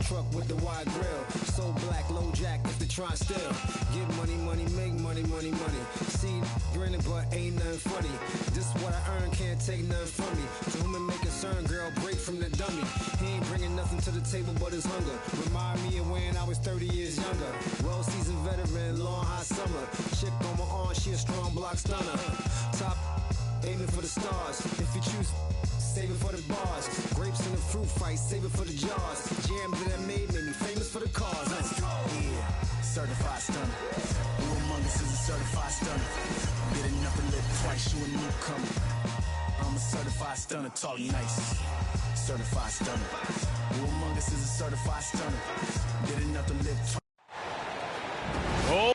truck with the wide grill. So black, low jack, if they try still. Get money, money, make money, money, money. See, grinning, but ain't nothing funny. This what I earn, can't take nothing from me. To whom it may concern, girl, break from the dummy. He ain't bringing nothing to the table but his hunger. Remind me of when I was 30 years younger. Well-seasoned veteran, long hot summer. Chick on my arm, she a strong block stunner. Top, aiming for the stars. If you choose, save it for the bars. Grapes in the fruit fight, save it for the jars. Jam that I made me famous for the cars. Yeah, certified stunner. Who among us is a certified stunner? Get enough to live twice, you a newcomer. I'm a certified stunner, talk nice. Certified stunner. Who among us is a certified stunner? Get enough to live twice. Oh.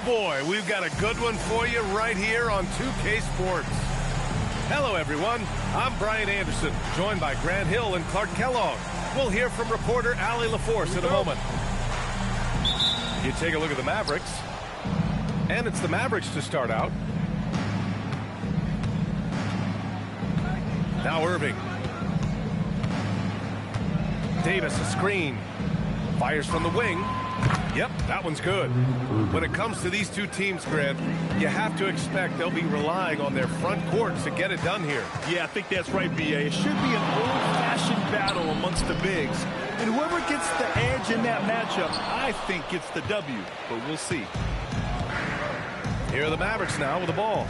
Boy, we've got a good one for you right here on 2K Sports. Hello, everyone. I'm Brian Anderson, joined by Grant Hill and Clark Kellogg. We'll hear from reporter Allie LaForce in a moment. You take a look at the Mavericks, and it's the Mavericks to start out. Now Irving. Davis, a screen. Fires from the wing. Yep, that one's good. When it comes to these two teams, Grant, you have to expect they'll be relying on their front courts to get it done here. Yeah, I think that's right, B.A. It should be an old-fashioned battle amongst the bigs. And whoever gets the edge in that matchup, I think gets the W. But we'll see. Here are the Mavericks now with the ball.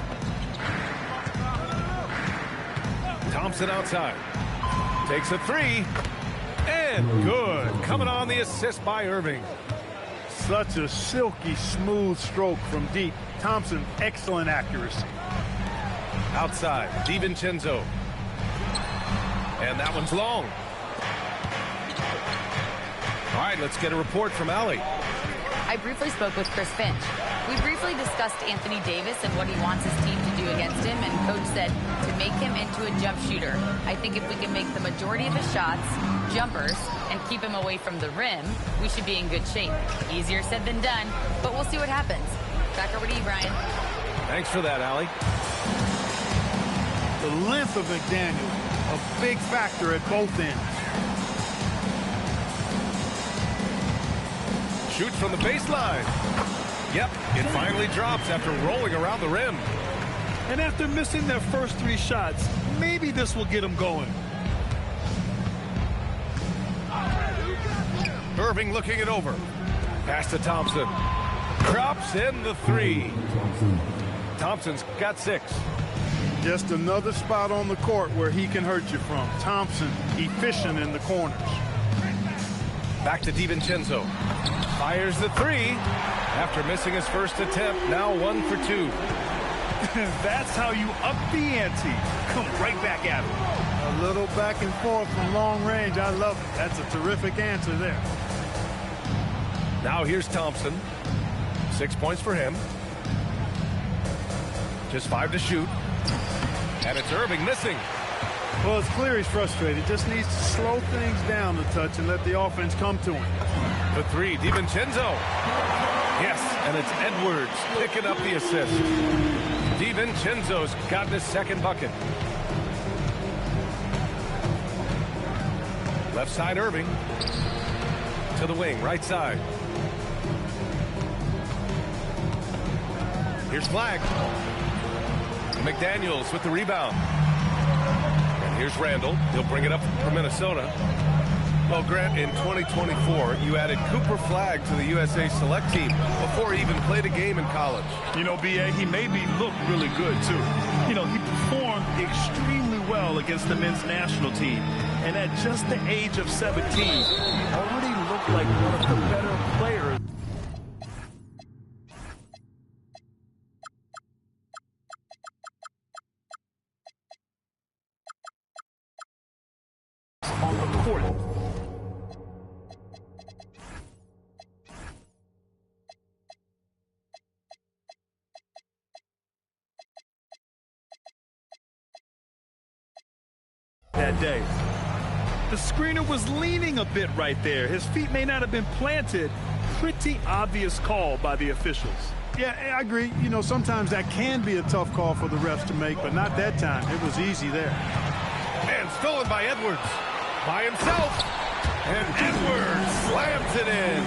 Thompson outside. Takes a three. And good. Coming on the assist by Irving. Such a silky, smooth stroke from deep. Thompson, excellent accuracy. Outside, DiVincenzo. And that one's long. All right, let's get a report from Allie. I briefly spoke with Chris Finch. We briefly discussed Anthony Davis and what he wants his team to do against him, and Coach said to make him into a jump shooter. I think if we can make the majority of his shots jumpers and keep him away from the rim, we should be in good shape. Easier said than done, but we'll see what happens. Back over to you, Brian. Thanks for that, Allie. The length of McDaniel, a big factor at both ends. Shoots from the baseline. Yep, it finally drops after rolling around the rim. And after missing their first three shots, maybe this will get them going. Irving looking it over. Pass to Thompson. Drops in the three. Thompson's got 6. Just another spot on the court where he can hurt you from. Thompson, efficient in the corners. Back to DiVincenzo. Fires the three. After missing his first attempt, now 1 for 2. That's how you up the ante. Come right back at him. A little back and forth from long range. I love it. That's a terrific answer there. Now here's Thompson. 6 points for him. Just 5 to shoot. And it's Irving missing. Well, it's clear he's frustrated. Just needs to slow things down a touch and let the offense come to him. The three, DiVincenzo. Yes, and it's Edwards picking up the assist. DiVincenzo's gotten his second bucket. Left side, Irving. To the wing, right side. Here's Flagg. McDaniels with the rebound. And here's Randall. He'll bring it up for Minnesota. Well, Grant, in 2024, you added Cooper Flagg to the USA Select team before he even played a game in college. You know, B.A., he made me look really good, too. You know, he performed extremely well against the men's national team. And at just the age of 17, already looked like one of the better players. court. That day. The screener was leaning a bit right there. His feet may not have been planted. Pretty obvious call by the officials. Yeah, I agree. You know, sometimes that can be a tough call for the refs to make, but not that time. It was easy there. And stolen by Edwards. By himself. And Edwards slams it in.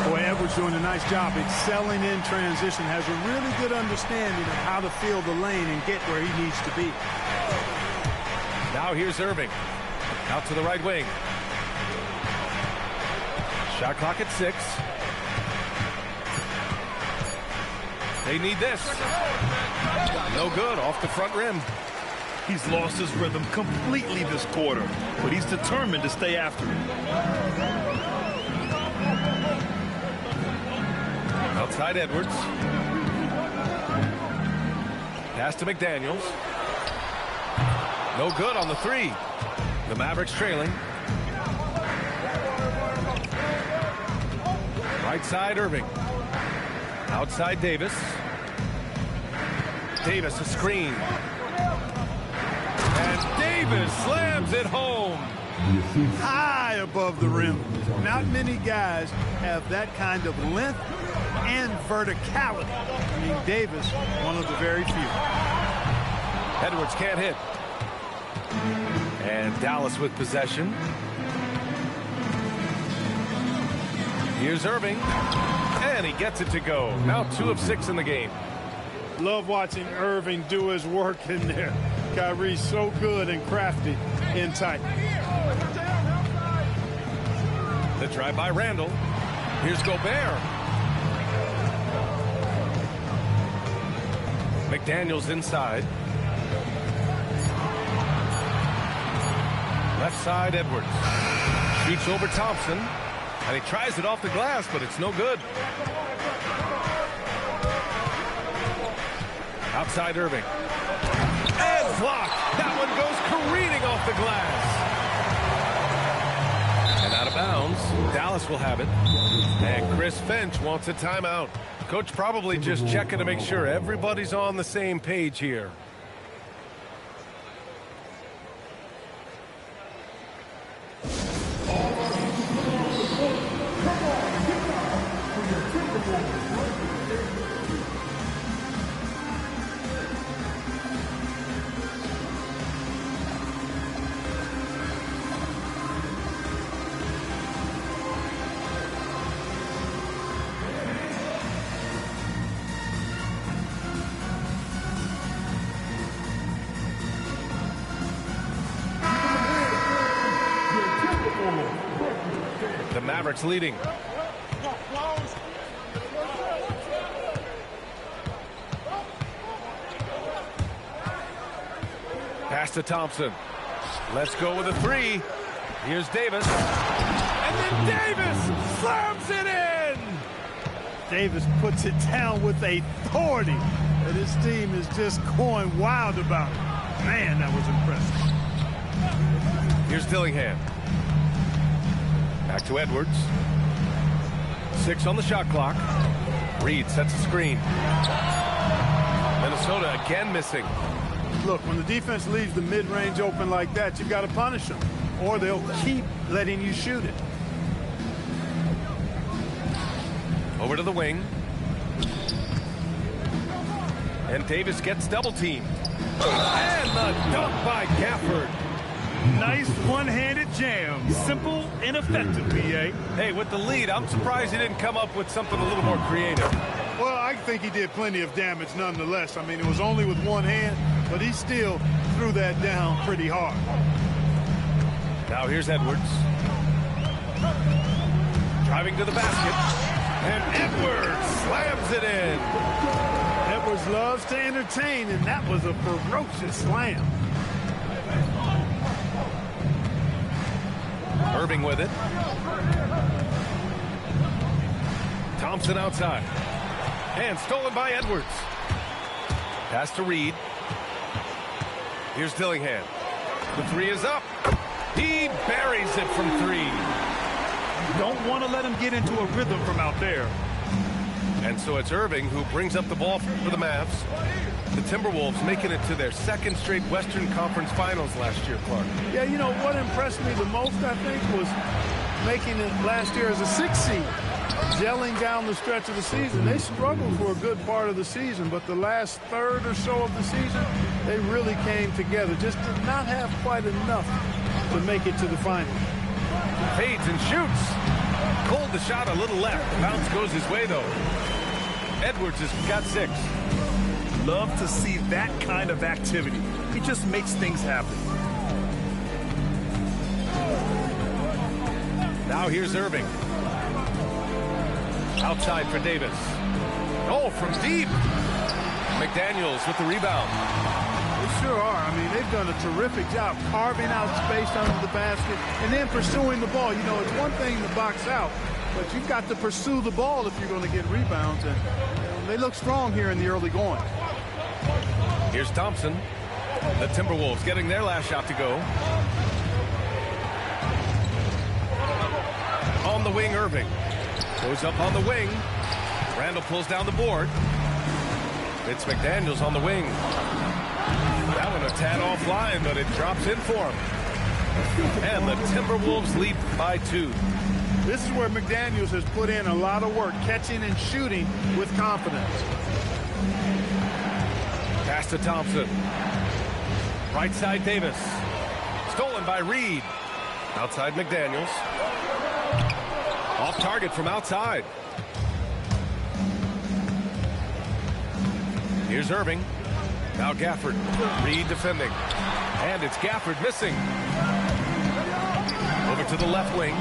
Boy, Edwards doing a nice job excelling in transition. Has a really good understanding of how to fill the lane and get where he needs to be. Now here's Irving. Out to the right wing. Shot clock at 6. They need this. No good, off the front rim. He's lost his rhythm completely this quarter, but he's determined to stay after it. Outside Edwards. Pass to McDaniels. No good on the 3. The Mavericks trailing. Right side, Irving. Outside, Davis. Davis, a screen. And Davis slams it home. High above the rim. Not many guys have that kind of length and verticality. I mean, Davis, one of the very few. Edwards can't hit. And Dallas with possession. Here's Irving. And he gets it to go. Now 2 of 6 in the game. Love watching Irving do his work in there. Kyrie's so good and crafty in tight. The drive by Randall. Here's Gobert. McDaniels inside. Left side, Edwards. Shoots over Thompson. And he tries it off the glass, but it's no good. Outside Irving. And blocked. That one goes careening off the glass. And out of bounds. Dallas will have it. And Chris Finch wants a timeout. Coach probably just checking to make sure everybody's on the same page here. The Mavericks leading. Pass to Thompson. Let's go with a 3. Here's Davis. And then Davis slams it in! Davis puts it down with authority that his team is just going wild about it. Man, that was impressive. Here's Dillingham. Back to Edwards. 6 on the shot clock. Reed sets a screen. Minnesota again missing. Look, when the defense leaves the mid-range open like that, you've got to punish them, or they'll keep letting you shoot it. Over to the wing. And Davis gets double teamed. And the dunk by Gafford. Nice one-handed jam. Simple and effective, B.A. Hey, with the lead, I'm surprised he didn't come up with something a little more creative. Well, I think he did plenty of damage nonetheless. I mean, it was only with one hand, but he still threw that down pretty hard. Now here's Edwards. Driving to the basket. And Edwards slams it in. Edwards loves to entertain, and that was a ferocious slam. Irving with it. Thompson outside. And stolen by Edwards. Pass to Reed. Here's Dillingham. The 3 is up. He buries it from 3. Don't want to let him get into a rhythm from out there. And so it's Irving who brings up the ball for the Mavs. The Timberwolves making it to their second straight Western Conference Finals last year, Clark. Yeah, you know, what impressed me the most, I think, was making it last year as a 6th seed. Gelling down the stretch of the season. They struggled for a good part of the season, but the last third or so of the season, they really came together. Just did not have quite enough to make it to the finals. Fades and shoots. Cold the shot a little left. Bounce goes his way, though. Edwards has got 6. Love to see that kind of activity. He just makes things happen. Now here's Irving. Outside for Davis. Oh, from deep. McDaniels with the rebound. They sure are. I mean, they've done a terrific job carving out space under the basket and then pursuing the ball. You know, it's one thing to box out, but you've got to pursue the ball if you're going to get rebounds. And they look strong here in the early going. Here's Thompson. The Timberwolves getting their last shot to go. On the wing, Irving. Goes up on the wing. Randall pulls down the board. It's McDaniels on the wing. That one a tad offline, but it drops in for him. And the Timberwolves lead by 2. This is where McDaniels has put in a lot of work, catching and shooting with confidence. Pass to Thompson. Right side Davis. Stolen by Reed. Outside McDaniels. Off target from outside. Here's Irving. Now Gafford. Reed defending. And it's Gafford missing. Over to the left wing.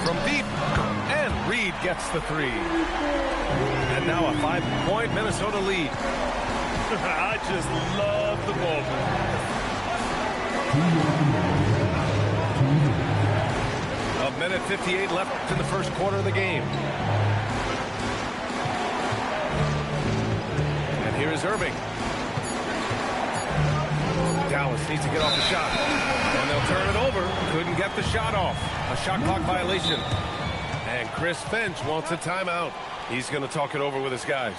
From deep. And Reed gets the 3. And now a 5-point Minnesota lead. I just love the ball. A minute 58 left in the first quarter of the game. And here is Irving. Dallas needs to get off the shot. And they'll turn it over. Couldn't get the shot off. A shot clock violation. And Chris Finch wants a timeout. He's going to talk it over with his guys.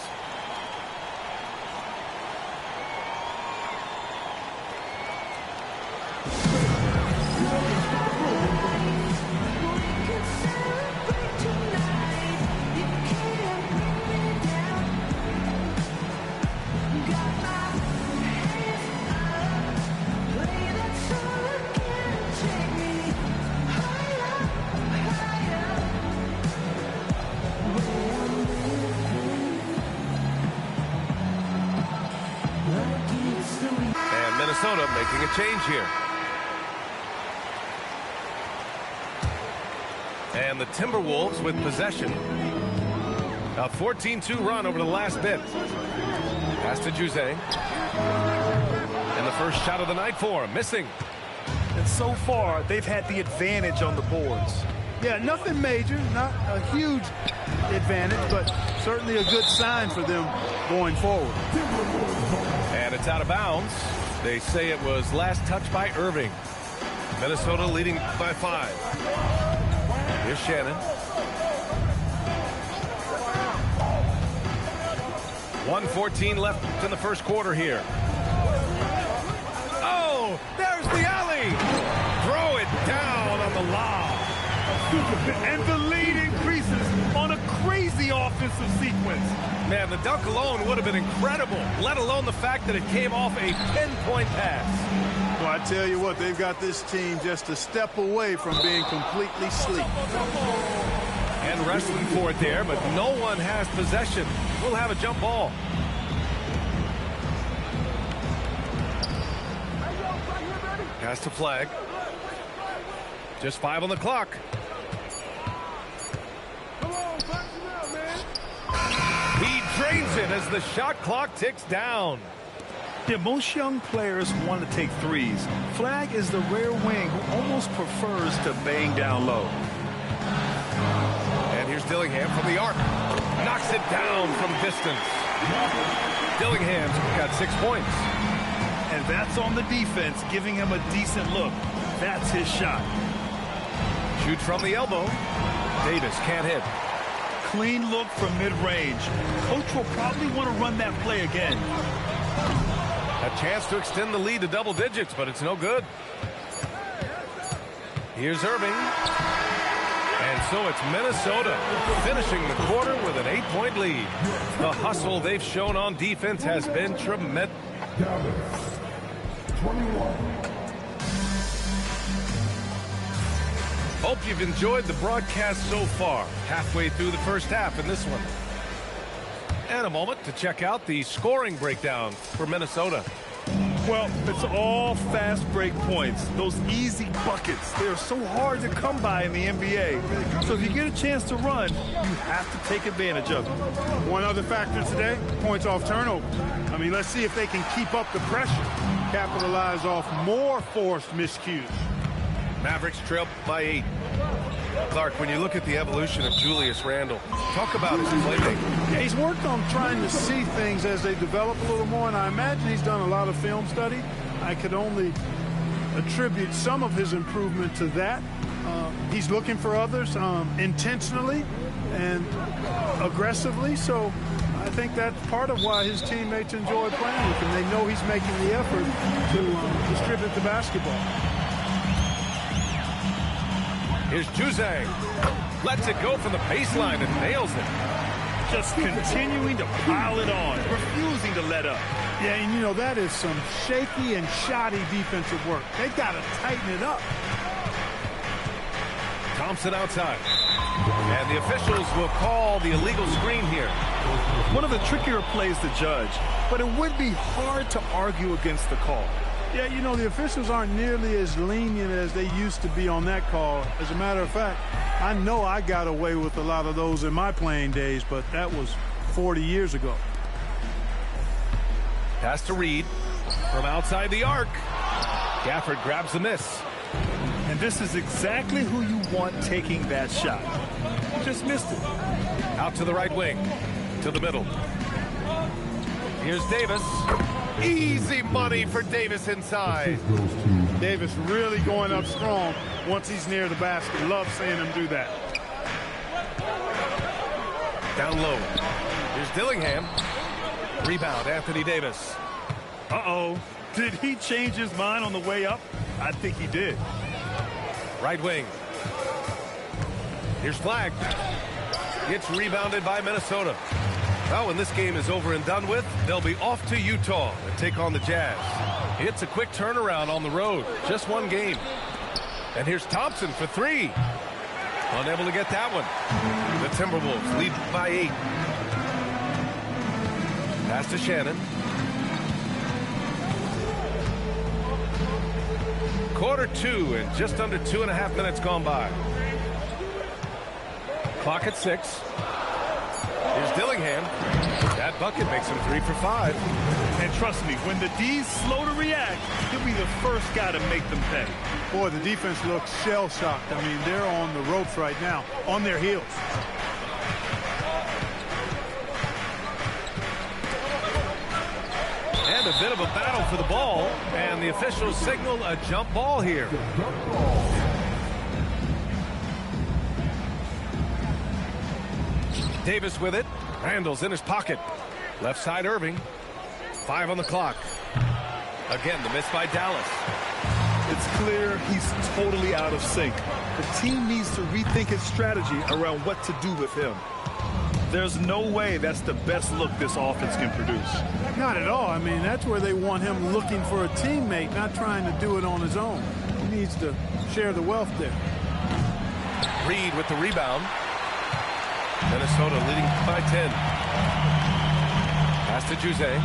Minnesota making a change here. And the Timberwolves with possession. A 14-2 run over the last bit. Pass to Juzang. And the first shot of the night for him, missing. And so far, they've had the advantage on the boards. Yeah, nothing major, not a huge advantage, but certainly a good sign for them going forward. And it's out of bounds. They say it was last touched by Irving. Minnesota leading by 5. Here's Shannon. 1:14 left in the first quarter here. Oh, there's the alley. Throw it down on the lob. And the lead increases on a crazy offensive sequence. Man, the dunk alone would have been incredible, let alone the fact that it came off a 10-point pass. Well, I tell you what, they've got this team just a step away from being completely sleep. And wrestling for it there, but no one has possession. We'll have a jump ball. Pass to Flag. Just 5 on the clock. He drains it as the shot clock ticks down. Yeah, most young players want to take threes. Flag is the rare wing who almost prefers to bang down low. And here's Dillingham from the arc. Knocks it down from distance. Dillingham's got 6 points. And that's on the defense, giving him a decent look. That's his shot. Shoots from the elbow. Davis can't hit. Clean look from mid-range. Coach will probably want to run that play again. A chance to extend the lead to double digits, but it's no good. Here's Irving. And so it's Minnesota finishing the quarter with an 8-point lead. The hustle they've shown on defense has been tremendous. 21. Hope you've enjoyed the broadcast so far. Halfway through the first half in this one. And a moment to check out the scoring breakdown for Minnesota. Well, it's all fast break points. Those easy buckets. They're so hard to come by in the NBA. So if you get a chance to run, you have to take advantage of it. One other factor today, points off turnover. I mean, let's see if they can keep up the pressure, capitalize off more forced miscues. Mavericks trail by 8. Clark, when you look at the evolution of Julius Randle, talk about his playmaking. Yeah, he's worked on trying to see things as they develop a little more, and I imagine he's done a lot of film study. I could only attribute some of his improvement to that. He's looking for others intentionally and aggressively, so I think that's part of why his teammates enjoy playing with him. They know he's making the effort to distribute the basketball. Here's Juzang. Lets it go from the baseline and nails it. Just continuing to pile it on, refusing to let up. Yeah, and you know, that is some shaky and shoddy defensive work. They got to tighten it up. Thompson outside. And the officials will call the illegal screen here. One of the trickier plays to judge, but it would be hard to argue against the call. Yeah, you know, the officials aren't nearly as lenient as they used to be on that call. As a matter of fact, I know I got away with a lot of those in my playing days, but that was 40 years ago. Pass to Reed from outside the arc. Gafford grabs the miss. And this is exactly who you want taking that shot. He just missed it. Out to the right wing. To the middle. Here's Davis. Easy money for Davis inside. Davis really going up strong once he's near the basket. Love seeing him do that. Down low. Here's Dillingham. Rebound, Anthony Davis. Uh-oh. Did he change his mind on the way up? I think he did. Right wing. Here's Flagg. Gets rebounded by Minnesota. Well, when this game is over and done with, they'll be off to Utah and take on the Jazz. It's a quick turnaround on the road. Just one game. And here's Thompson for 3. Unable to get that one. The Timberwolves lead by 8. Pass to Shannon. Quarter 2 and just under 2.5 minutes gone by. Clock at 6. Here's Dillingham. That bucket makes him 3 for 5. And trust me, when the D's slow to react, he'll be the first guy to make them pay. Boy, the defense looks shell-shocked. I mean, they're on the ropes right now, on their heels. And a bit of a battle for the ball, and the officials signal a jump ball here. Davis with it. Randall's in his pocket. Left side Irving. 5 on the clock. Again, the miss by Dallas. It's clear he's totally out of sync. The team needs to rethink its strategy around what to do with him. There's no way that's the best look this offense can produce. Not at all. I mean, that's where they want him looking for a teammate, not trying to do it on his own. He needs to share the wealth there. Reed with the rebound. Minnesota leading by 10. Pass to Juzang.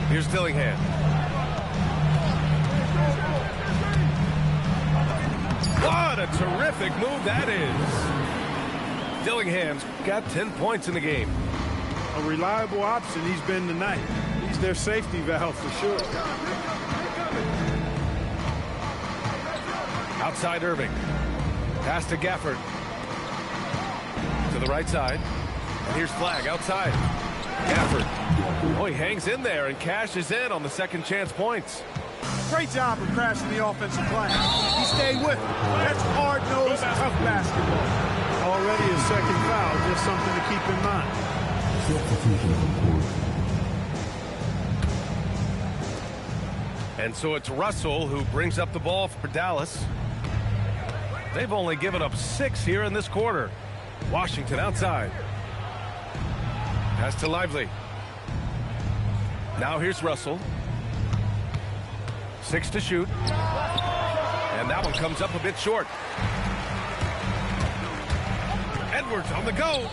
Here's Dillingham. What a terrific move that is. Dillingham's got 10 points in the game. A reliable option he's been tonight. He's their safety valve for sure. Outside Irving. Pass to Gafford. To the right side. And here's Flagg outside. Gafford Oh, he hangs in there and cashes in on the second chance points. Great job of crashing the offensive play. He stayed with it. That's hard-nosed, tough basketball. Already a second foul, just something to keep in mind. And so it's Russell who brings up the ball for Dallas. They've only given up 6 here in this quarter. Washington outside. Pass to Lively. Now here's Russell. 6 to shoot. And that one comes up a bit short. Edwards on the go.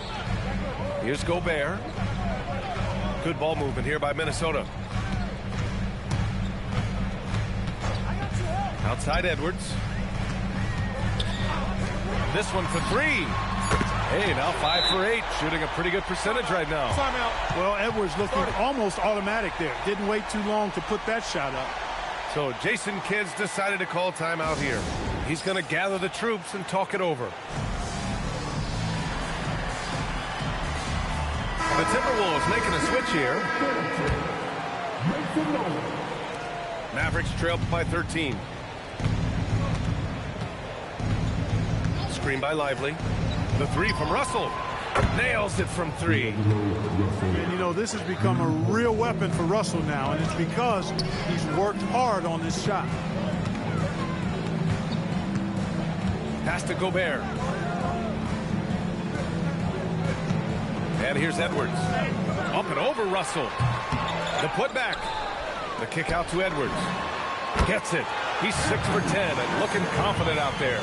Here's Gobert. Good ball movement here by Minnesota. Outside Edwards. This one for 3. Hey, now 5 for 8. Shooting a pretty good percentage right now. Timeout. Well, Edwards looking almost automatic there. Didn't wait too long to put that shot up. So Jason Kidd's decided to call timeout here. He's going to gather the troops and talk it over. The Timberwolves making a switch here. Mavericks trail by 13. Screen by Lively. The 3 from Russell. Nails it from 3. And, you know, this has become a real weapon for Russell now, and it's because he's worked hard on this shot. Pass to Gobert. And here's Edwards. Up and over Russell. The putback. The kick out to Edwards. Gets it. He's 6 for 10 and looking confident out there.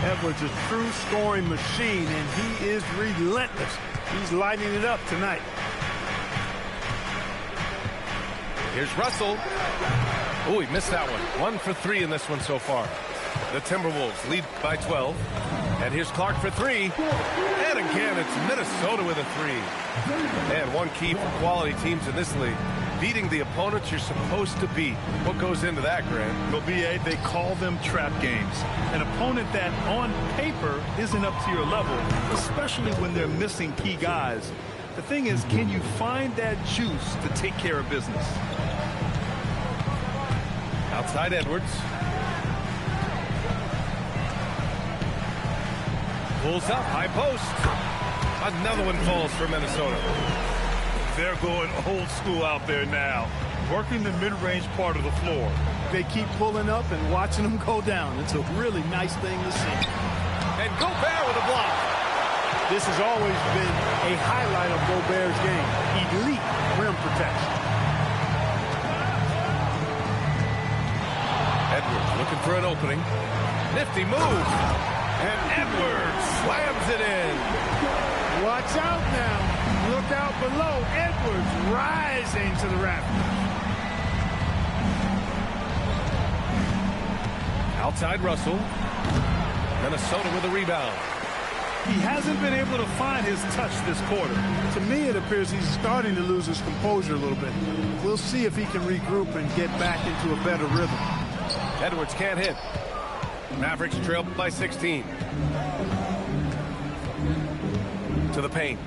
Edwards is a true scoring machine, and he is relentless. He's lighting it up tonight. Here's Russell. Oh, he missed that one. 1 for 3 in this one so far. The Timberwolves lead by 12. And here's Clark for 3. And again, it's Minnesota with a 3. And one key for quality teams in this league. Beating the opponents you're supposed to beat. What goes into that, Grant? Well, BA, they call them trap games. An opponent that on paper isn't up to your level, especially when they're missing key guys. The thing is, can you find that juice to take care of business? Outside Edwards. Pulls up, high post. Another one falls for Minnesota. They're going old school out there now, working the mid-range part of the floor. They keep pulling up and watching them go down. It's a really nice thing to see. And Gobert with a block. This has always been a highlight of Gobert's game. Elite rim protection. Edwards looking for an opening. Nifty move. And Edwards slams it in. Watch out now. Look out below. Edwards rising to the rafters. Outside Russell. Minnesota with a rebound. He hasn't been able to find his touch this quarter. To me, it appears he's starting to lose his composure a little bit. We'll see if he can regroup and get back into a better rhythm. Edwards can't hit. Mavericks trail by 16. To the paint.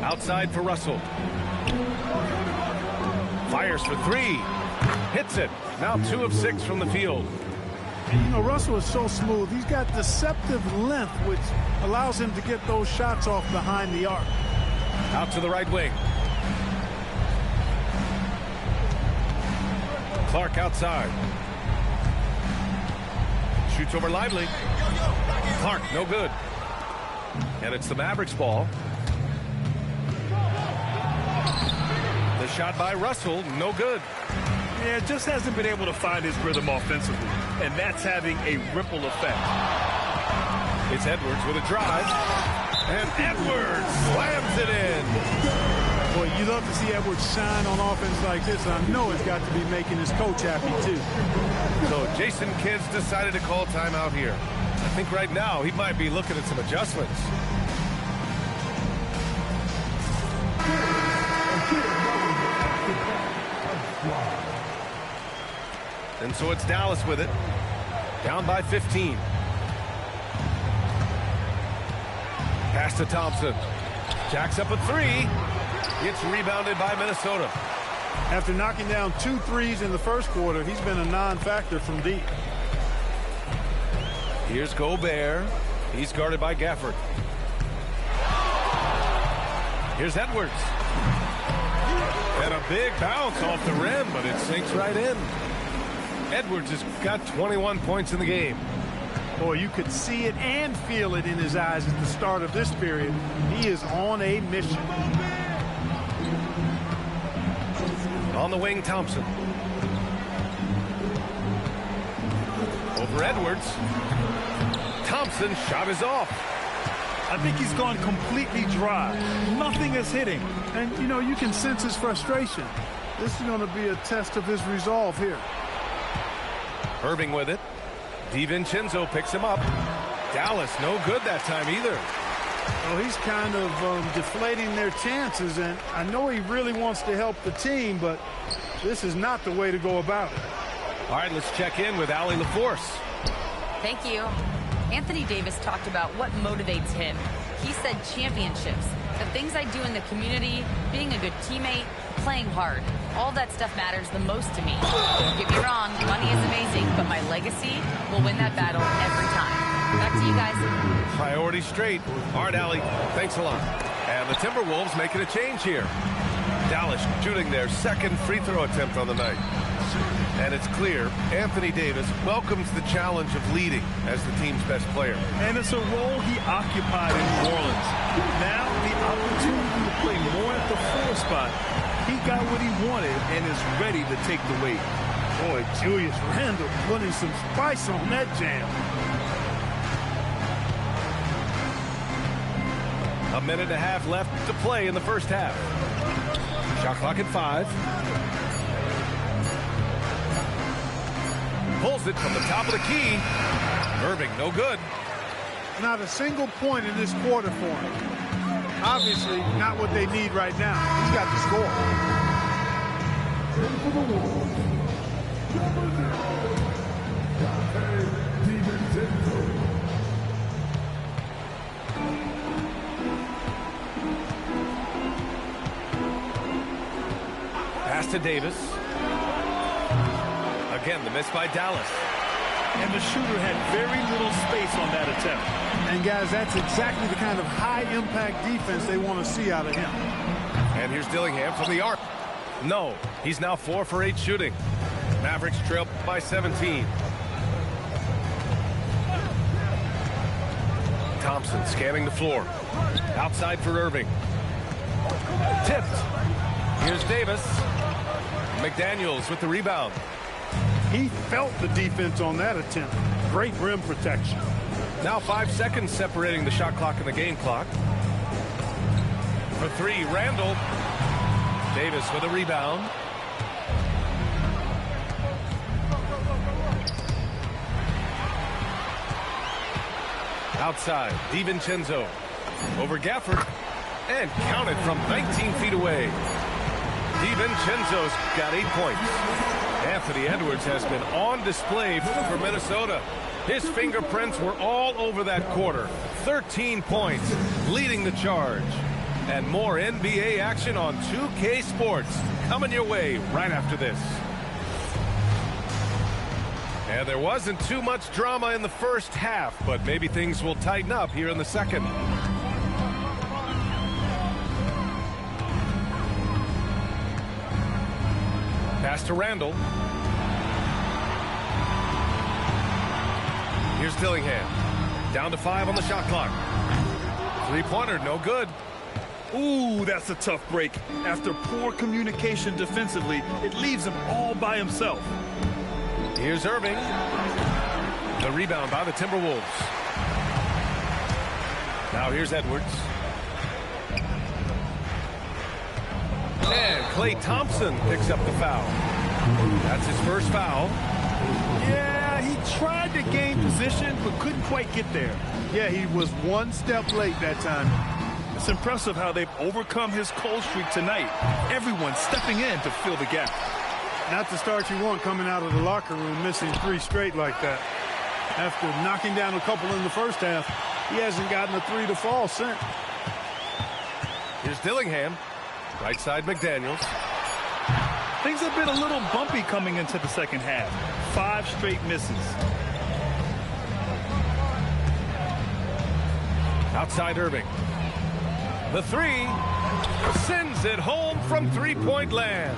Outside for Russell. Fires for 3. Hits it. Now 2 of 6 from the field. And, you know, Russell is so smooth. He's got deceptive length, which allows him to get those shots off behind the arc. Out to the right wing. Clark outside. Shoots over Lively. Clark, no good. And it's the Mavericks ball. The shot by Russell, no good. Yeah, just hasn't been able to find his rhythm offensively, and that's having a ripple effect. It's Edwards with a drive, and Edwards slams it in. Boy, you love to see Edwards shine on offense like this, and I know it's got to be making his coach happy, too. So Jason Kidd's decided to call timeout here. I think right now he might be looking at some adjustments. And so it's Dallas with it. Down by 15. Pass to Thompson. Jacks up a three. It's rebounded by Minnesota. After knocking down 2 threes in the first quarter, he's been a non-factor from deep. Here's Gobert. He's guarded by Gafford. Here's Edwards. And a big bounce off the rim, but it sinks right in. Edwards has got 21 points in the game. Boy, you could see it and feel it in his eyes at the start of this period. He is on a mission. On the wing, Thompson. Over Edwards. Thompson's shot is off. I think he's gone completely dry. Nothing is hitting. And, you know, you can sense his frustration. This is going to be a test of his resolve here. Irving with it. DiVincenzo picks him up. Dallas no good that time either. Well, he's kind of deflating their chances, and I know he really wants to help the team, but this is not the way to go about it. All right, let's check in with Allie LaForce. Thank you. Anthony Davis talked about what motivates him. He said championships, the things I do in the community, being a good teammate, playing hard. All that stuff matters the most to me. Don't get me wrong, money is amazing, but my legacy will win that battle every time. Back to you guys. Priority straight. All right, Allie, thanks a lot. And the Timberwolves making a change here. Dallas shooting their second free throw attempt on the night. And it's clear Anthony Davis welcomes the challenge of leading as the team's best player. And it's a role he occupied in New Orleans. Now the opportunity to play more at the 4 spot. He got what he wanted and is ready to take the weight. Boy, Julius Randle putting some spice on that jam. A minute and a half left to play in the first half. Shot clock at 5. Pulls it from the top of the key. Irving, no good. Not a single point in this quarter for him. Obviously, not what they need right now. He's got to score. Pass to Davis. Again, the miss by Dallas. And the shooter had very little space on that attempt. And, guys, that's exactly the kind of high-impact defense they want to see out of him. And here's Dillingham from the arc. No, he's now 4 for 8 shooting. Mavericks trail by 17. Thompson scanning the floor. Outside for Irving. Tipped. Here's Davis. McDaniels with the rebound. He felt the defense on that attempt. Great rim protection. Now 5 seconds separating the shot clock and the game clock. For 3, Randle. Davis with a rebound. Outside, DiVincenzo. Over Gafford. And counted from 19 feet away. DiVincenzo's got 8 points. Anthony Edwards has been on display for Minnesota. His fingerprints were all over that quarter. 13 points, leading the charge. And more NBA action on 2K Sports coming your way right after this. And there wasn't too much drama in the first half, but maybe things will tighten up here in the second. Pass to Randle. Here's Dillingham. Down to 5 on the shot clock. 3-pointer, no good. Ooh, that's a tough break. After poor communication defensively, it leaves him all by himself. Here's Irving. The rebound by the Timberwolves. Now here's Edwards. And Klay Thompson picks up the foul. That's his first foul. Yeah, he tried to gain position, but couldn't quite get there. Yeah, he was 1 step late that time. It's impressive how they've overcome his cold streak tonight. Everyone stepping in to fill the gap. Not the start you want coming out of the locker room, missing 3 straight like that. After knocking down a couple in the first half, he hasn't gotten a 3 to fall since. Here's Dillingham. Right side McDaniels. Things have been a little bumpy coming into the second half. 5 straight misses. Outside Irving. The 3 sends it home from three-point land.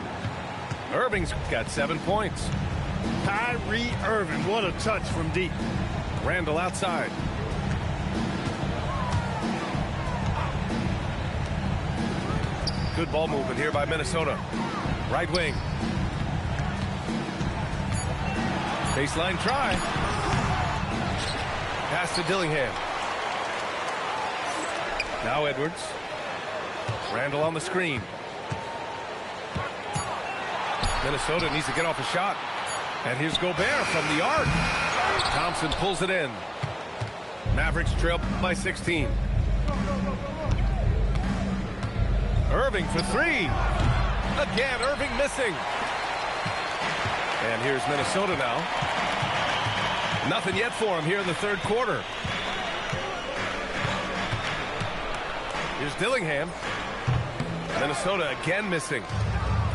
Irving's got 7 points. Kyrie Irving, what a touch from deep. Randall outside. Good ball movement here by Minnesota. Right wing. Baseline try. Pass to Dillingham. Now Edwards. Randall on the screen. Minnesota needs to get off a shot. And here's Gobert from the arc. Thompson pulls it in. Mavericks trail by 16. Irving for 3. Again, Irving missing. And here's Minnesota now. Nothing yet for him here in the third quarter. Here's Dillingham. Minnesota again missing.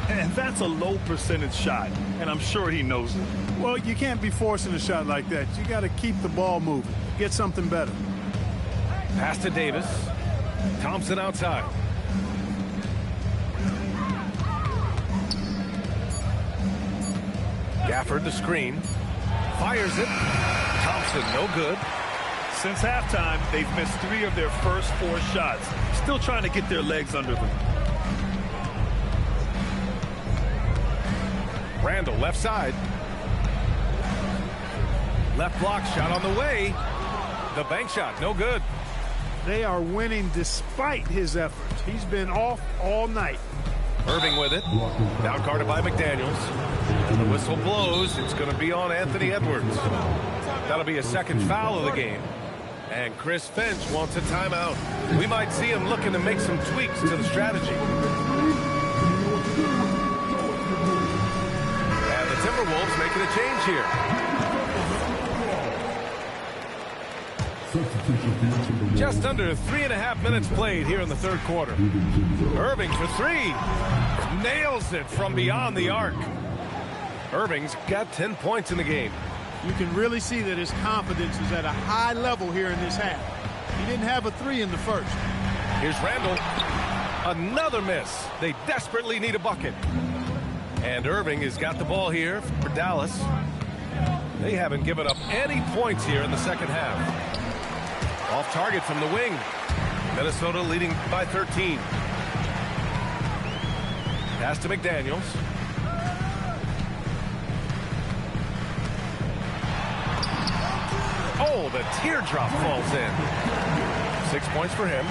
And that's a low percentage shot, and I'm sure he knows it. Well, you can't be forcing a shot like that. You got to keep the ball moving. Get something better. Pass to Davis. Thompson outside. Gafford the screen. Fires it. Thompson no good. Since halftime, they've missed 3 of their first 4 shots. Still trying to get their legs under them. Randall left side. Left block shot on the way. The bank shot no good. They are winning despite his efforts. He's been off all night. Irving with it. Down guarded by McDaniels. And the whistle blows. It's going to be on Anthony Edwards. That'll be a second foul of the game. And Chris Finch wants a timeout. We might see him looking to make some tweaks to the strategy. And the Timberwolves making a change here. Just under 3.5 minutes played here in the third quarter. Irving for 3. Nails it from beyond the arc. Irving's got 10 points in the game. You can really see that his confidence is at a high level here in this half. He didn't have a 3 in the first. Here's Randall. Another miss. They desperately need a bucket. And Irving has got the ball here for Dallas. They haven't given up any points here in the second half. Off target from the wing. Minnesota leading by 13. Pass to McDaniels. Oh, the teardrop falls in. 6 points for him.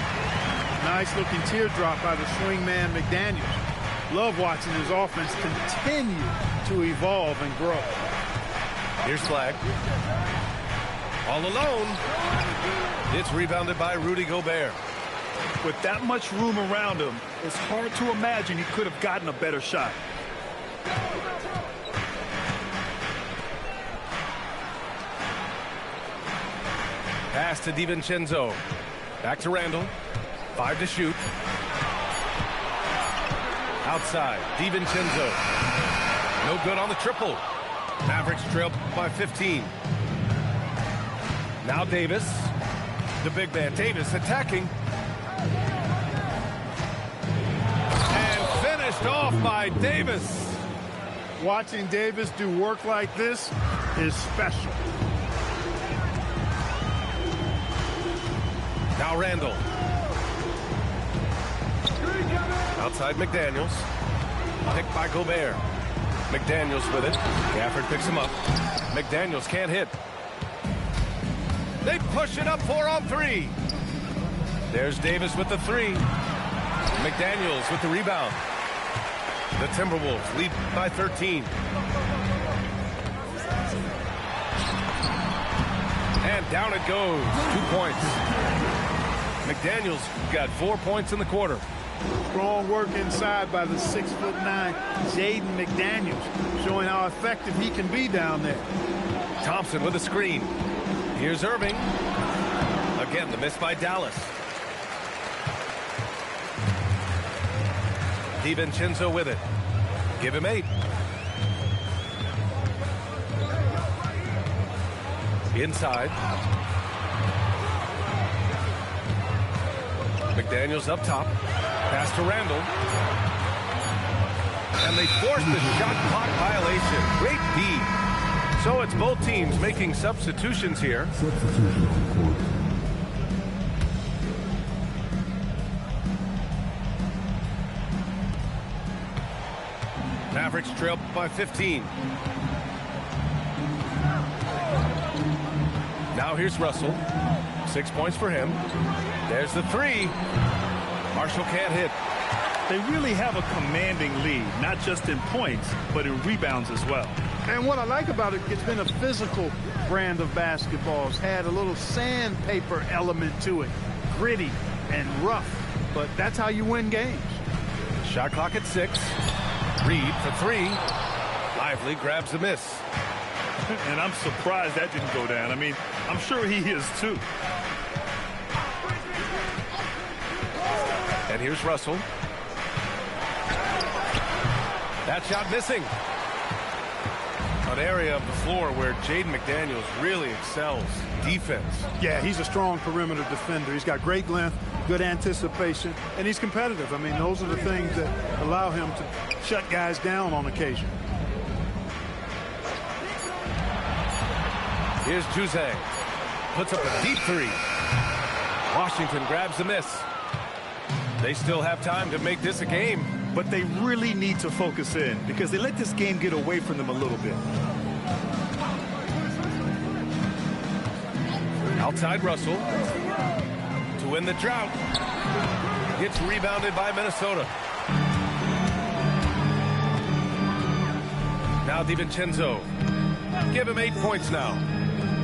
Nice looking teardrop by the swingman McDaniels. Love watching his offense continue to evolve and grow. Here's Flag. All alone. It's rebounded by Rudy Gobert. With that much room around him, it's hard to imagine he could have gotten a better shot. Pass to DiVincenzo. Back to Randall. 5 to shoot. Outside, DiVincenzo. No good on the triple. Mavericks trail by 15. Now Davis. The big man Davis attacking. And finished off by Davis. Watching Davis do work like this is special. Now Randall. Outside McDaniels. Picked by Gobert. McDaniels with it. Gafford picks him up. McDaniels can't hit. They push it up 4 on 3. There's Davis with the 3. McDaniels with the rebound. The Timberwolves lead by 13. And down it goes. 2 points. McDaniels got 4 points in the quarter. Strong work inside by the 6'9" Jaden McDaniels, showing how effective he can be down there. Thompson with a screen. Here's Irving. Again, the miss by Dallas. DiVincenzo with it. Give him 8. Inside. McDaniels up top. Pass to Randall. And they force the shot clock violation. Great D. So it's both teams making substitutions here. Substitution on the court. Mavericks trail by 15. Now here's Russell. 6 points for him. There's the 3. Marshall can't hit. They really have a commanding lead, not just in points, but in rebounds as well. And what I like about it, it's been a physical brand of basketball. It's had a little sandpaper element to it. Gritty and rough, but that's how you win games. Shot clock at 6. Reed for 3. Lively grabs the miss. And I'm surprised that didn't go down. I mean, I'm sure he is too. And here's Russell. That shot missing. An area of the floor where Jaden McDaniels really excels. Defense. Yeah, he's a strong perimeter defender. He's got great length, good anticipation, and he's competitive. I mean, those are the things that allow him to shut guys down on occasion. Here's Juzang. Puts up a deep 3. Washington grabs the miss. They still have time to make this a game. But they really need to focus in because they let this game get away from them a little bit. Outside Russell to win the drought. Gets rebounded by Minnesota. Now DiVincenzo. Give him 8 points now.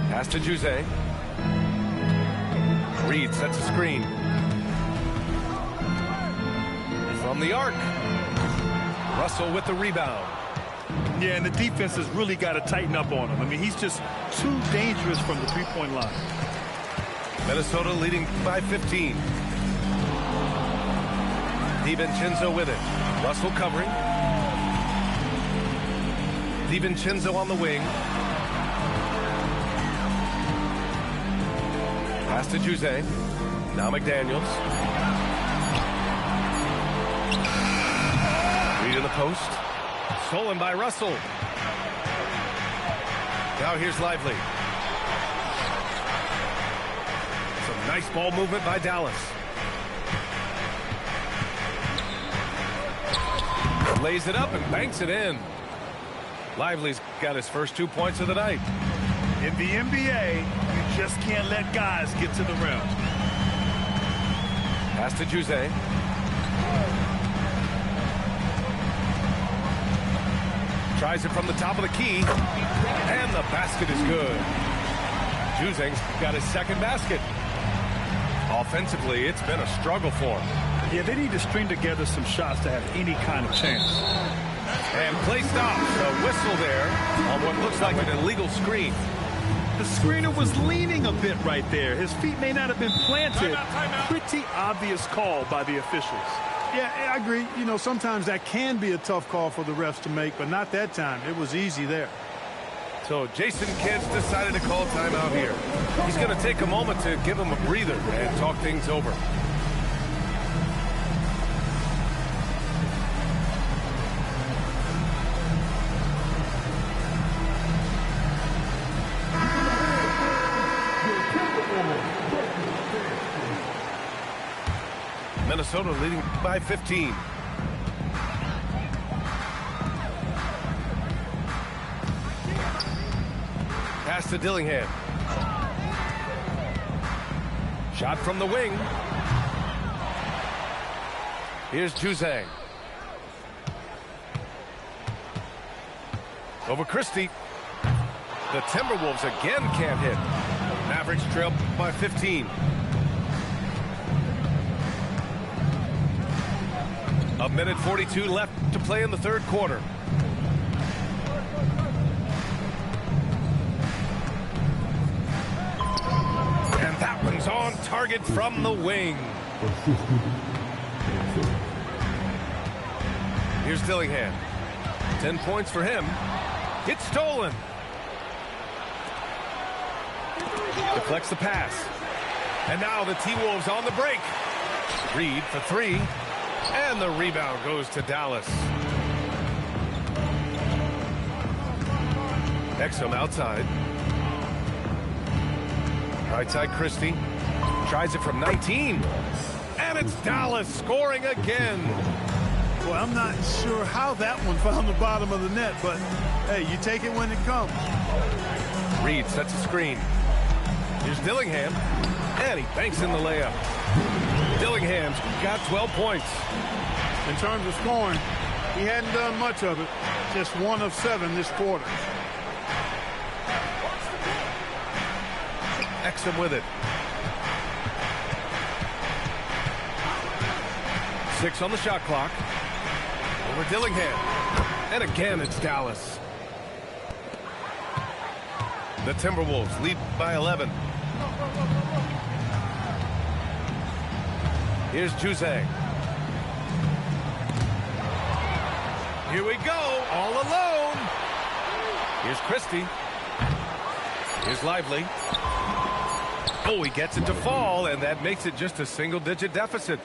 Pass to Juzang. Reed sets a screen. From the arc. Russell with the rebound. Yeah, and the defense has really got to tighten up on him. I mean, he's just too dangerous from the three-point line. Minnesota leading by 15. DiVincenzo with it. Russell covering. DiVincenzo on the wing. Pass to Juzang. Now McDaniels. Reed in the post. Stolen by Russell. Now here's Lively. Some nice ball movement by Dallas. Lays it up and banks it in. Lively's got his first 2 points of the night. In the NBA, you just can't let guys get to the rim. Pass to Juzang. Tries it from the top of the key. And the basket is good. Juzang's got his second basket. Offensively, it's been a struggle for him. Yeah, they need to string together some shots to have any kind of chance. And play stops. A whistle there on what looks like an illegal screen. The screener was leaning a bit right there. His feet may not have been planted. Timeout. Pretty obvious call by the officials. Yeah, I agree. You know, sometimes that can be a tough call for the refs to make, but not that time. It was easy there. So Jason Kidd's decided to call timeout here. He's going to take a moment to give him a breather and talk things over. Minnesota leading by 15. Pass to Dillingham. Shot from the wing. Here's Juzang. Over Christie. The Timberwolves again can't hit. Mavericks trail by 15. A minute 42 left to play in the third quarter. And that one's on target from the wing. Here's Dillingham. 10 points for him. It's stolen. Deflects the pass. And now the T-Wolves on the break. Reed for three. And the rebound goes to Dallas. Exum outside. Right side, Christie. Tries it from 19. And it's Dallas scoring again. Well, I'm not sure how that one found the bottom of the net, but, hey, you take it when it comes. Reed sets a screen. Here's Dillingham. And he banks in the layup. Dillingham's got 12 points. In terms of scoring, he hadn't done much of it. Just 1 of 7 this quarter. Exum with it. 6 on the shot clock. Over Dillingham. And again, it's Dallas. The Timberwolves lead by 11. Here's Juzang. Here we go, all alone. Here's Christie. Here's Lively. Oh, he gets it to fall, and that makes it just a single-digit deficit.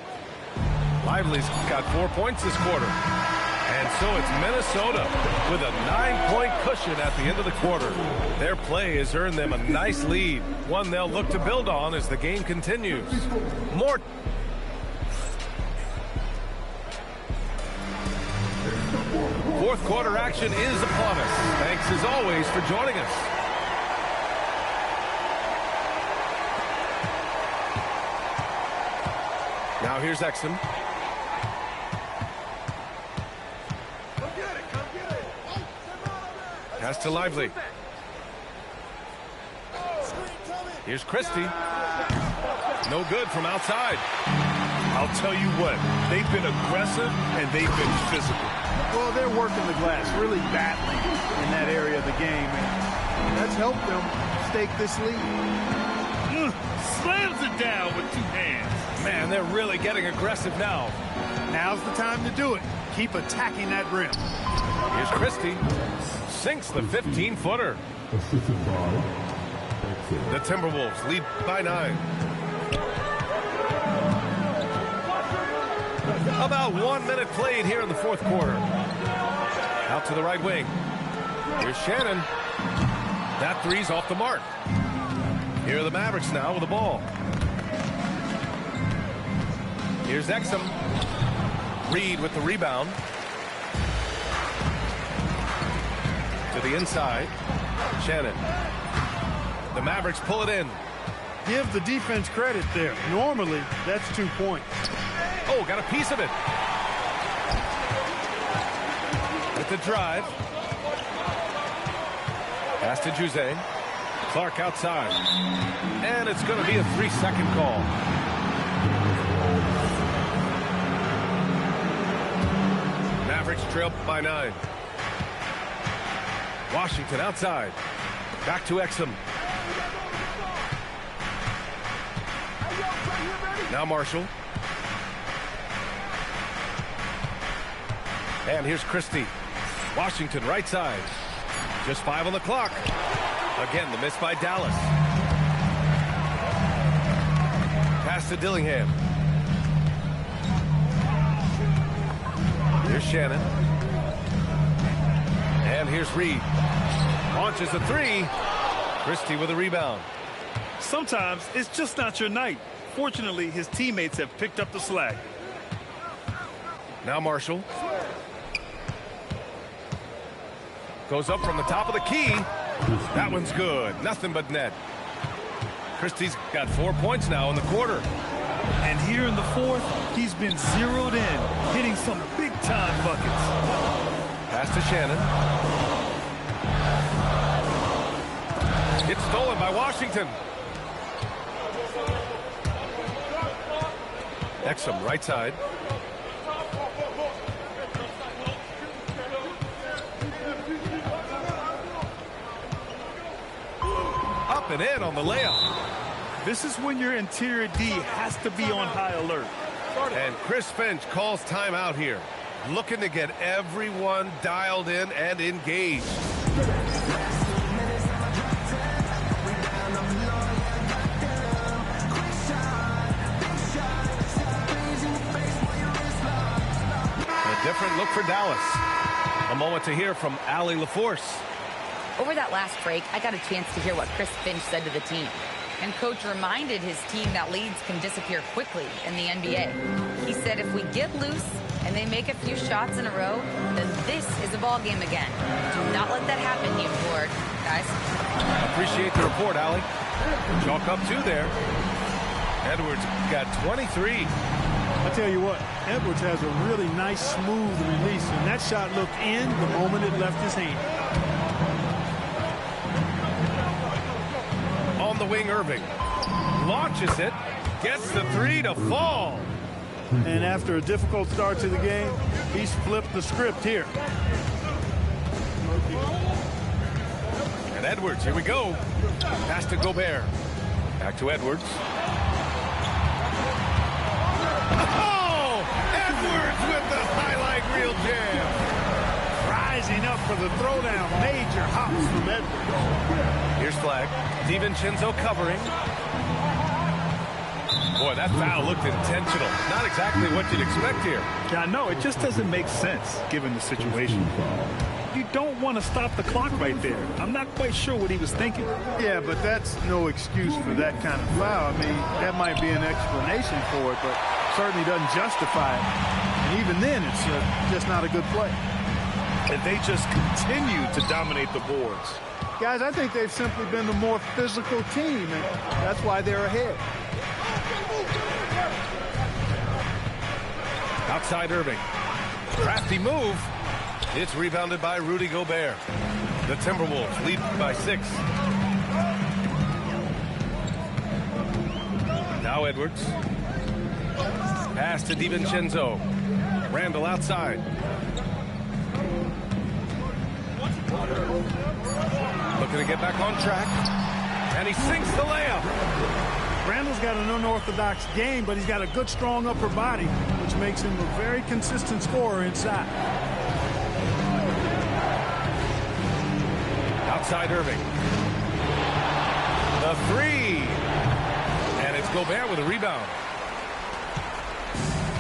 Lively's got 4 points this quarter. And so it's Minnesota with a 9-point cushion at the end of the quarter. Their play has earned them a nice lead, one they'll look to build on as the game continues. More. Fourth quarter action is upon us. Thanks as always for joining us. Now here's Exum. Pass to Lively. Here's Christie. No good from outside. I'll tell you what, they've been aggressive and they've been physical. Well, they're working the glass, really battling in that area of the game, and that's helped them stake this lead. Slams it down with 2 hands. Man, they're really getting aggressive now. Now's the time to do it. Keep attacking that rim. Here's Christie. Sinks the 15-footer. The Timberwolves lead by 9. About 1 minute played here in the fourth quarter. Out to the right wing. Here's Shannon. That three's off the mark. Here are the Mavericks now with the ball. Here's Exum. Reed with the rebound. To the inside. Shannon. The Mavericks pull it in. Give the defense credit there. Normally, that's 2 points. Oh, got a piece of it. With the drive. Pass to Juzang. Clark outside. And it's going to be a 3-second call. Mavericks trail by 9. Washington outside. Back to Exum. Now Marshall. And here's Christie. Washington right side. Just 5 on the clock. Again, the miss by Dallas. Pass to Dillingham. Here's Shannon. And here's Reed. Launches a 3. Christie with a rebound. Sometimes it's just not your night. Fortunately, his teammates have picked up the slack. Now Marshall. Goes up from the top of the key. That one's good. Nothing but net. Christie's got 4 points now in the quarter. And here in the fourth, he's been zeroed in, hitting some big-time buckets. Pass to Shannon. It's stolen by Washington. Exum right side. Up and in on the layup. This is when your interior D has to be on high alert. And Chris Finch calls timeout here. looking to get everyone dialed in and engaged. A different look for Dallas. A moment to hear from Allie LaForce. Over that last break, I got a chance to hear what Chris Finch said to the team. And coach reminded his team that leads can disappear quickly in the NBA. He said if we get loose and they make a few shots in a row, then this is a ball game again. Do not let that happen, he implored. Guys. Appreciate the report, Allie. Chalk up 2 there. Edwards got 23. I tell you what, Edwards has a really nice, smooth release, and that shot looked in the moment it left his hand. On the wing, Irving launches it, gets the 3 to fall. And after a difficult start to the game, he's flipped the script here. And Edwards, here we go. Pass to Gobert. Back to Edwards. Oh! Edwards with the highlight reel jam. Rising up for the throwdown. Major hops from Edwards. Here's flag. DiVincenzo covering. Boy, that foul looked intentional. Not exactly what you'd expect here. Yeah, no, it just doesn't make sense given the situation. You don't want to stop the clock right there. I'm not quite sure what he was thinking. Yeah, but that's no excuse for that kind of foul. I mean, that might be an explanation for it, but certainly doesn't justify it. And even then, it's just not a good play. And they just continue to dominate the boards. Guys, I think they've simply been the more physical team, and that's why they're ahead. Outside Irving. Crafty move. It's rebounded by Rudy Gobert. The Timberwolves lead by 6. Now Edwards. Pass to DiVincenzo. Randall outside. Looking to get back on track. And he sinks the layup. Randall's got an unorthodox game, but he's got a good, strong upper body, which makes him a very consistent scorer inside. Outside Irving. The 3. And it's Gobert with a rebound.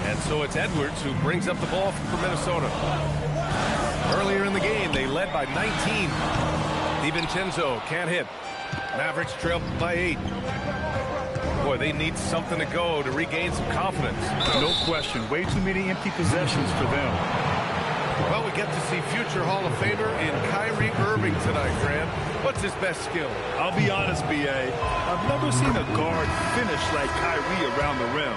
And so it's Edwards who brings up the ball for Minnesota. Earlier in the game, they led by 19. DiVincenzo can't hit. Mavericks trail by 8. Boy, they need something to go to regain some confidence. No question. Way too many empty possessions for them. Well, we get to see future Hall of Famer in Kyrie Irving tonight, Grant. What's his best skill? I'll be honest, B.A. I've never seen a guard finish like Kyrie around the rim.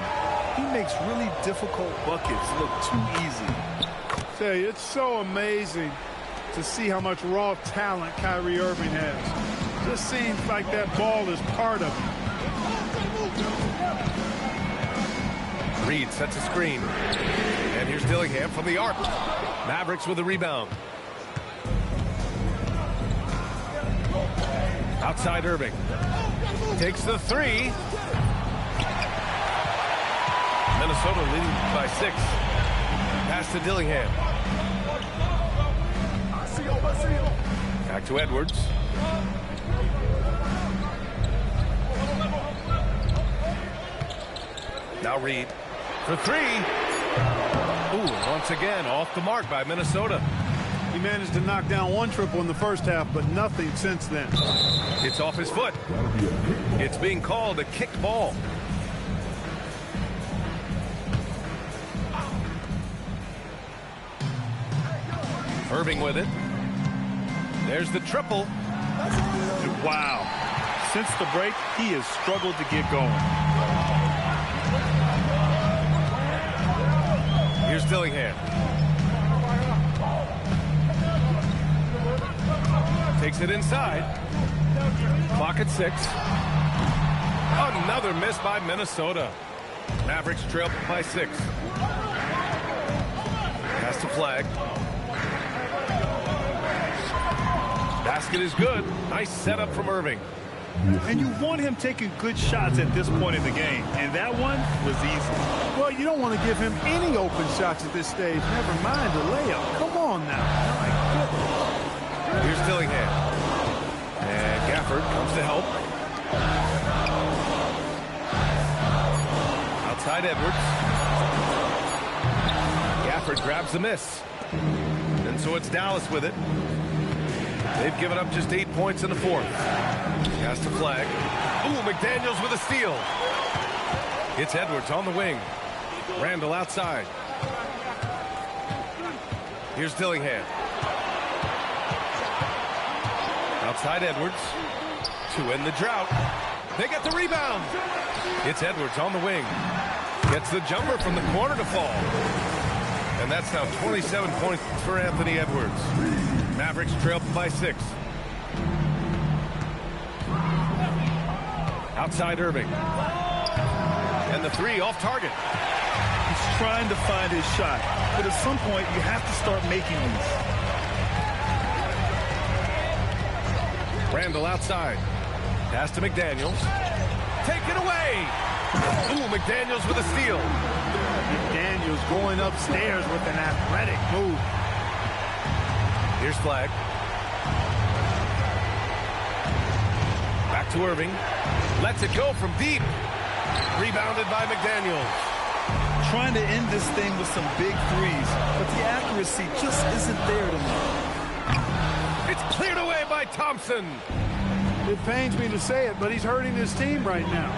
He makes really difficult buckets look too easy. Tell you, it's so amazing to see how much raw talent Kyrie Irving has. Just seems like that ball is part of him. Reed sets a screen. And here's Dillingham from the arc. Mavericks with a rebound. Outside Irving. Takes the 3. Minnesota leading by 6. Pass to Dillingham. Back to Edwards. Now Reed for 3. Ooh, once again off the mark by Minnesota. He managed to knock down one triple in the first half, but nothing since then. It's off his foot. It's being called a kicked ball. Irving with it. There's the triple. Wow. Since the break, he has struggled to get going. Here's Dillingham. Takes it inside. Clock at 6. Another miss by Minnesota. Mavericks trail by 6. Pass to Flag. Basket is good. Nice setup from Irving. And you want him taking good shots at this point in the game. And that one was easy. Well, you don't want to give him any open shots at this stage. Never mind the layup. Come on now. My goodness. Here's Dillingham. And Gafford comes to help. Outside Edwards. Gafford grabs the miss. And so it's Dallas with it. They've given up just 8 points in the fourth. Has to flag. Ooh, McDaniels with a steal. It's Edwards on the wing. Randall outside. Here's Dillingham. Outside Edwards. To end the drought. They get the rebound. It's Edwards on the wing. Gets the jumper from the corner to fall. And that's now 27 points for Anthony Edwards. Mavericks trail by 6. Outside Irving. And the three off target. He's trying to find his shot. But at some point, you have to start making these. Randall outside. Pass to McDaniels. Taken away. Ooh, McDaniels with a steal. McDaniels going upstairs with an athletic move. Here's Flag. Back to Irving. Lets it go from deep. Rebounded by McDaniels. Trying to end this thing with some big threes, but the accuracy just isn't there tonight. It's cleared away by Thompson. It pains me to say it, but he's hurting his team right now.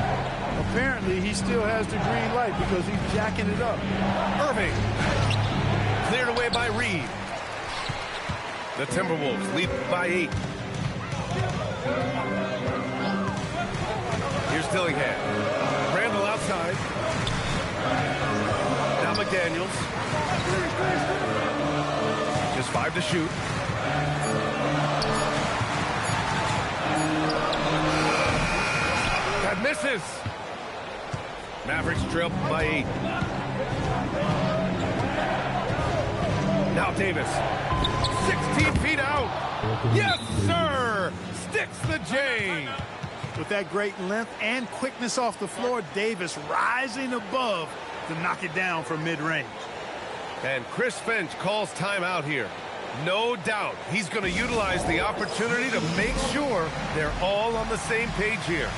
Apparently, he still has the green light because he's jacking it up. Irving. Cleared away by Reed. The Timberwolves lead by 8. Here's Dillingham. Randall outside. Now McDaniels. Just 5 to shoot. That misses. Mavericks trail by 8. Now Davis. 16 feet out. Yes, sir. Sticks the J. With that great length and quickness off the floor, Davis rising above to knock it down from mid-range. And Chris Finch calls timeout here. No doubt he's going to utilize the opportunity to make sure they're all on the same page here.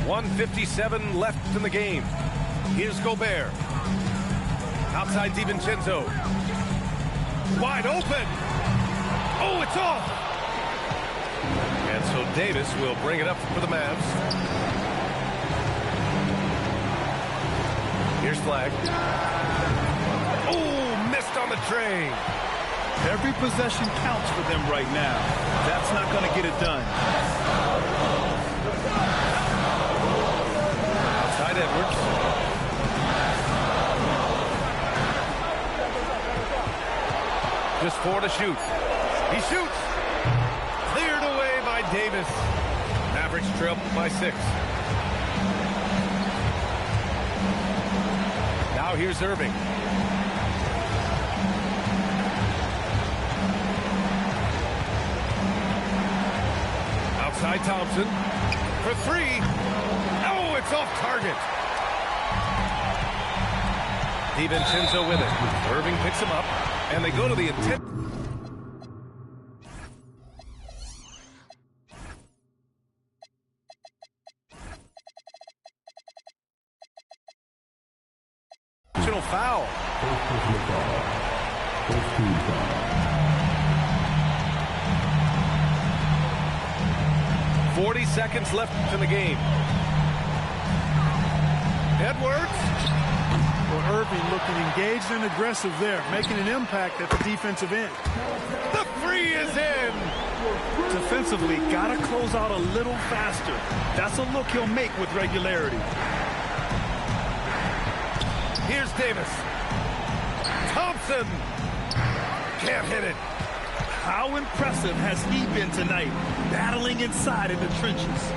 .157 left in the game. Here's Gobert. Outside DiVincenzo. Wide open. Oh, it's off. And so Davis will bring it up for the Mavs. Here's Flag. Oh, missed on the tray. Every possession counts for them right now. That's not going to get it done. Outside Edwards. Just 4 to shoot. He shoots. Cleared away by Davis. Mavericks trail by 6. Now here's Irving. Outside Thompson. For 3. Oh, it's off target. DiVincenzo with it. Irving picks him up. And they go to the intent. Foul. 40 seconds left in the game. Edwards. Well, Irving looking engaged and aggressive there, making an impact at the defensive end. The 3 is in. Defensively, got to close out a little faster. That's a look he'll make with regularity. Here's Davis. Thompson. Can't hit it. How impressive has he been tonight, battling inside in the trenches?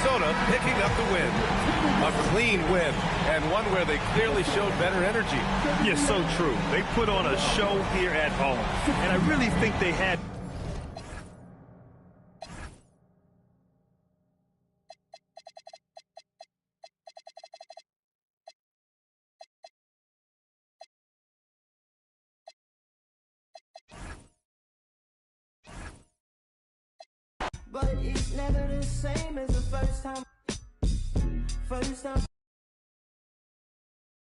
Minnesota picking up the win. A clean win, and one where they clearly showed better energy. Yes, so true. They put on a show here at home, and I really think they had... But it's never the same as the first time.